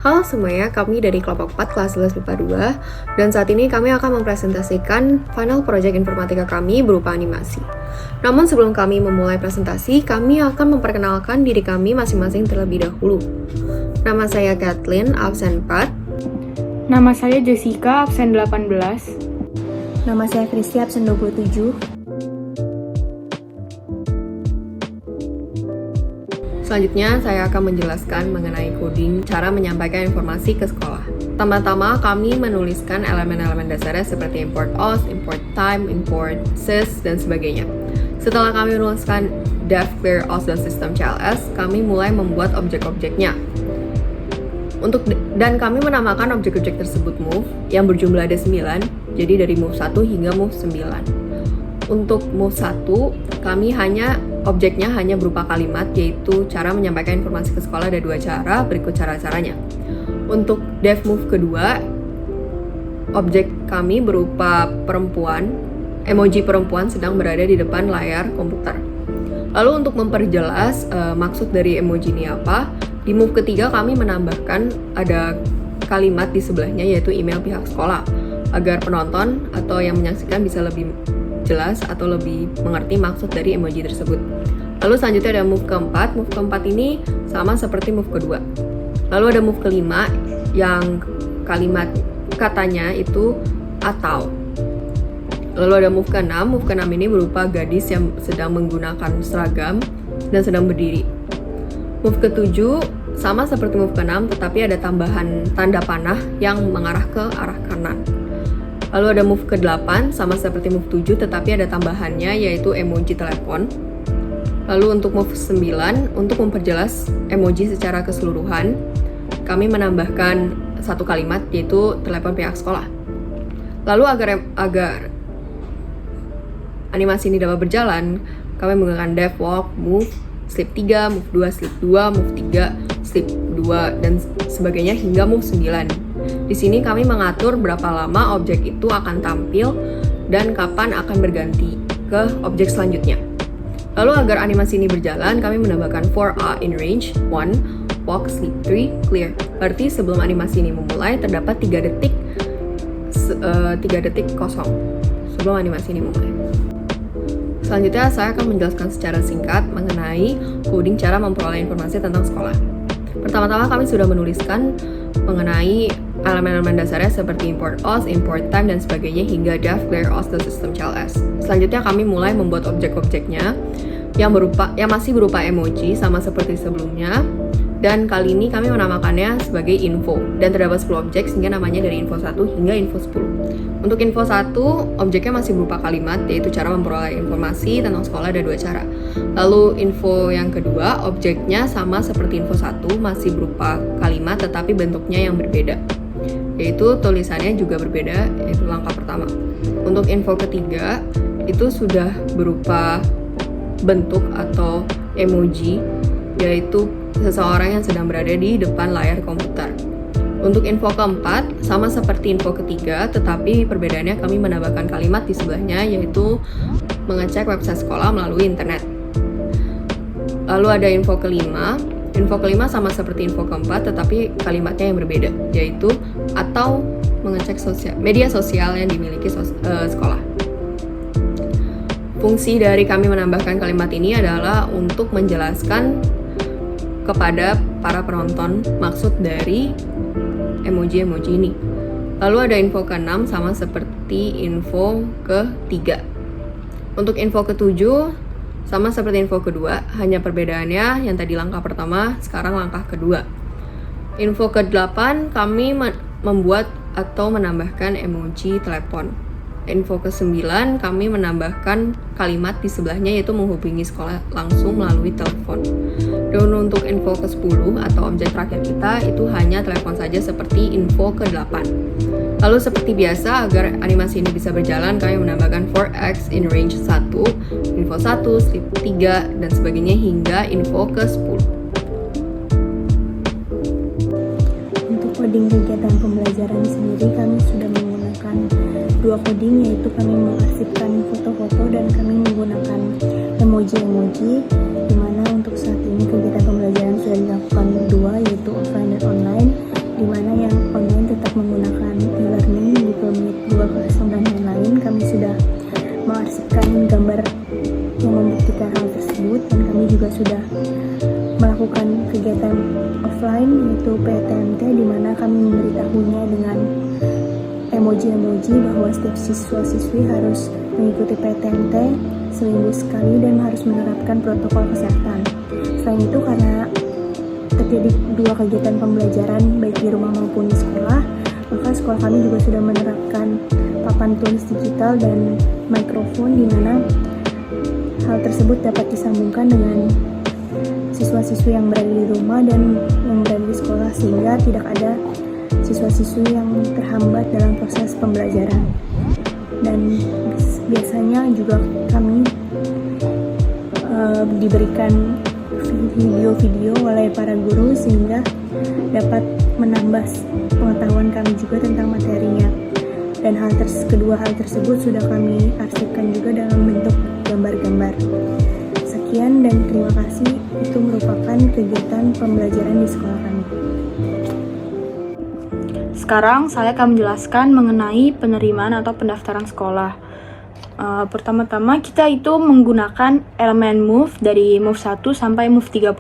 Halo semuanya, kami dari kelompok 4 kelas 11 MIPA 2 dan saat ini kami akan mempresentasikan final project informatika kami berupa animasi. Namun sebelum kami memulai presentasi, kami akan memperkenalkan diri kami masing-masing terlebih dahulu. Nama saya Kathleen, absen 4. Nama saya Jessica, absen 18. Nama saya Kristi, absen 27. Selanjutnya, saya akan menjelaskan mengenai coding, cara menyampaikan informasi ke sekolah. Pertama-tama, kami menuliskan elemen-elemen dasarnya seperti import os, import time, import sys, dan sebagainya. Setelah kami menuliskan def, clear, os, dan system cls, kami mulai membuat objek-objeknya. Dan kami menamakan objek-objek tersebut move, yang berjumlah ada 9, jadi dari move 1 hingga move 9. Untuk move 1, kami objeknya hanya berupa kalimat, yaitu cara menyampaikan informasi ke sekolah ada 2 cara, berikut cara-caranya. Untuk def move kedua, objek kami berupa perempuan, emoji perempuan sedang berada di depan layar komputer. Lalu untuk memperjelas maksud dari emoji ini apa, di move ketiga kami menambahkan ada kalimat di sebelahnya yaitu email pihak sekolah, agar penonton atau yang menyaksikan bisa lebih jelas atau lebih mengerti maksud dari emoji tersebut. Lalu selanjutnya ada move keempat. Move keempat ini sama seperti move kedua. Lalu ada move kelima yang kalimat katanya itu atau. Lalu ada move keenam. Move keenam ini berupa gadis yang sedang menggunakan seragam dan sedang berdiri. Move ketujuh sama seperti move keenam tetapi ada tambahan tanda panah yang mengarah ke arah kanan. Lalu ada move ke-8, sama seperti move 7, tetapi ada tambahannya, yaitu emoji telepon. Lalu untuk move 9, untuk memperjelas emoji secara keseluruhan, kami menambahkan satu kalimat, yaitu telepon pihak sekolah. Lalu agar animasi ini dapat berjalan, kami menggunakan def, walk, move, sleep 3, move 2, sleep 2, move 3, sleep 2, dan sebagainya hingga move 9. Di sini kami mengatur berapa lama objek itu akan tampil dan kapan akan berganti ke objek selanjutnya. Lalu agar animasi ini berjalan, kami menambahkan for a in range 1, walk, sleep 3, clear. Berarti sebelum animasi ini memulai, terdapat 3 detik kosong sebelum animasi ini memulai. Selanjutnya, saya akan menjelaskan secara singkat mengenai coding cara memperoleh informasi tentang sekolah. Pertama-tama kami sudah menuliskan mengenai elemen-elemen dasarnya seperti import os, import time, dan sebagainya hingga def, clear, os, dan system cls. Selanjutnya kami mulai membuat objek-objeknya yang masih berupa emoji sama seperti sebelumnya, dan kali ini kami menamakannya sebagai info dan terdapat 10 objek sehingga namanya dari info 1 hingga info 10. Untuk info 1, objeknya masih berupa kalimat yaitu cara memperoleh informasi tentang sekolah ada 2 cara. Lalu info yang kedua, objeknya sama seperti info 1 masih berupa kalimat tetapi bentuknya yang berbeda, yaitu tulisannya juga berbeda, yaitu langkah pertama. Untuk info ketiga, itu sudah berupa bentuk atau emoji, yaitu seseorang yang sedang berada di depan layar komputer. Untuk info keempat, sama seperti info ketiga, tetapi perbedaannya kami menambahkan kalimat di sebelahnya, yaitu mengecek website sekolah melalui internet. Lalu ada info kelima. Info kelima sama seperti info keempat, tetapi kalimatnya yang berbeda, yaitu atau mengecek media sosial yang dimiliki sekolah. Fungsi dari kami menambahkan kalimat ini adalah untuk menjelaskan kepada para penonton maksud dari emoji-emoji ini. Lalu ada info ke-6 sama seperti info ke-3. Untuk info ke-7 sama seperti info kedua, hanya perbedaannya yang tadi langkah pertama, sekarang langkah kedua. Info ke-8 kami membuat atau menambahkan emoji telepon. Info ke-9 kami menambahkan kalimat di sebelahnya yaitu menghubungi sekolah langsung melalui telepon. Dan untuk info ke-10 atau objek terakhir kita itu hanya telepon saja seperti info ke-8. Lalu seperti biasa agar animasi ini bisa berjalan kami menambahkan for x in range 1, info 1, sleep 3, dan sebagainya hingga info ke-10. Untuk coding kegiatan pembelajaran sendiri kami sudah menggunakan 2 coding, yaitu kami mengarsipkan foto-foto dan kami menggunakan emoji-emoji, dimana untuk saat ini kegiatan pembelajaran sudah dilakukan 2, yaitu offline dan online. PTMT di mana kami memberitahunya dengan emoji-emoji bahwa setiap siswa-siswi harus mengikuti PTMT seminggu sekali dan harus menerapkan protokol kesehatan. Selain itu, karena terjadi 2 kegiatan pembelajaran baik di rumah maupun di sekolah, maka sekolah kami juga sudah menerapkan papan tulis digital dan mikrofon di mana hal tersebut dapat disambungkan dengan siswa-siswi yang berada di rumah dan yang berada di sekolah, sehingga tidak ada siswa-siswi yang terhambat dalam proses pembelajaran. Dan biasanya juga kami diberikan video-video oleh para guru sehingga dapat menambah pengetahuan kami juga tentang materinya. Dan kedua hal tersebut sudah kami arsipkan juga dalam bentuk gambar-gambar. Sekian dan terima kasih. Itu merupakan kegiatan pembelajaran di sekolah kami. Sekarang saya akan menjelaskan mengenai penerimaan atau pendaftaran sekolah. Pertama-tama kita itu menggunakan elemen move dari move 1 sampai move 30.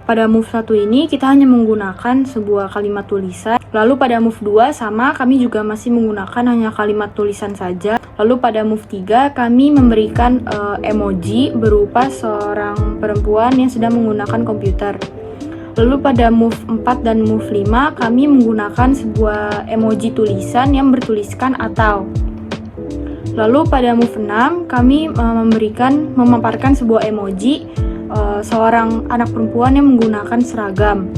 Pada move 1 ini kita hanya menggunakan sebuah kalimat tulisan. Lalu pada move 2 sama, kami juga masih menggunakan hanya kalimat tulisan saja. Lalu pada move 3 kami memberikan emoji berupa seorang perempuan yang sedang menggunakan komputer. Lalu pada move 4 dan move 5 kami menggunakan sebuah emoji tulisan yang bertuliskan atau. Lalu pada move 6 kami memaparkan sebuah emoji seorang anak perempuan yang menggunakan seragam.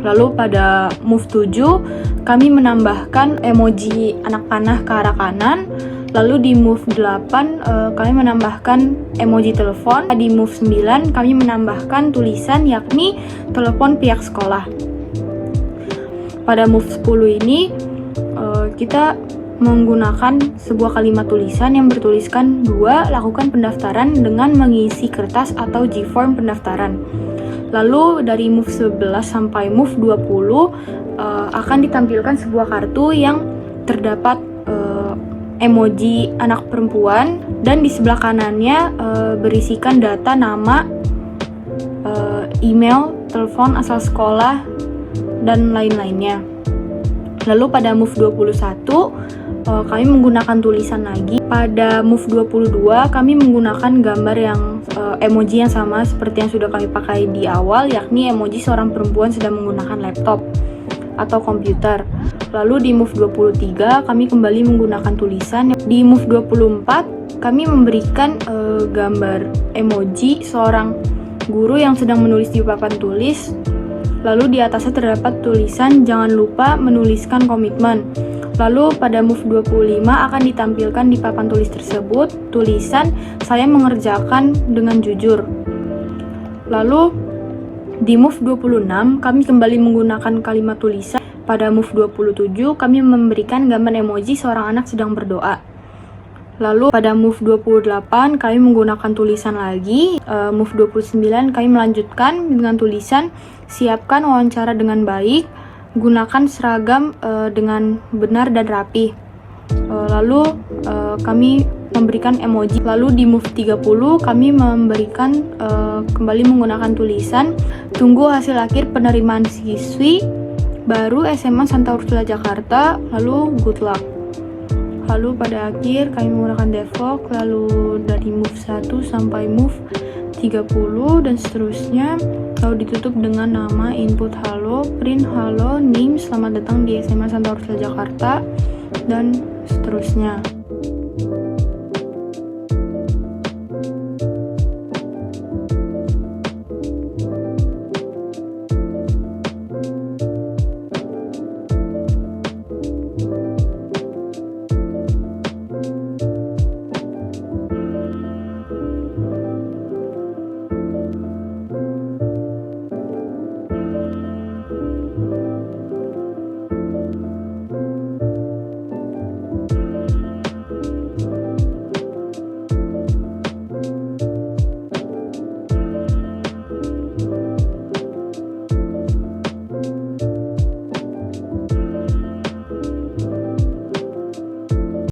Lalu pada move 7 kami menambahkan emoji anak panah ke arah kanan. Lalu di move 8 kami menambahkan emoji telepon. Di move 9 kami menambahkan tulisan yakni telepon pihak sekolah. Pada move 10 ini kita menggunakan sebuah kalimat tulisan yang bertuliskan 2. Lakukan pendaftaran dengan mengisi kertas atau G-form pendaftaran. Lalu dari move 11 sampai move 20 akan ditampilkan sebuah kartu yang terdapat emoji anak perempuan dan di sebelah kanannya berisikan data nama, email, telepon asal sekolah, dan lain-lainnya. Lalu pada move 21 kami menggunakan tulisan lagi. Pada move 22 kami menggunakan gambar yang emoji yang sama seperti yang sudah kami pakai di awal, yakni emoji seorang perempuan sedang menggunakan laptop atau komputer. Lalu di move 23 kami kembali menggunakan tulisan. Di move 24 kami memberikan gambar emoji seorang guru yang sedang menulis di papan tulis. Lalu di atasnya terdapat tulisan jangan lupa menuliskan komitmen. Lalu pada move 25 akan ditampilkan di papan tulis tersebut tulisan saya mengerjakan dengan jujur. Lalu di move 26 kami kembali menggunakan kalimat tulisan. Pada move 27 kami memberikan gambar emoji seorang anak sedang berdoa. Lalu pada move 28 kami menggunakan tulisan lagi. Move 29 kami melanjutkan dengan tulisan siapkan wawancara dengan baik, gunakan seragam dengan benar dan rapi. Lalu kami memberikan emoji. Lalu di move 30 kami memberikan kembali menggunakan tulisan tunggu hasil akhir penerimaan siswi baru SMA Santa Ursula Jakarta, lalu good luck. Lalu pada akhir kami menggunakan devlog, lalu dari move 1 sampai move 30 dan seterusnya, lalu ditutup dengan nama input halo, print halo, name, selamat datang di SMA Santa Ursula Jakarta, dan seterusnya.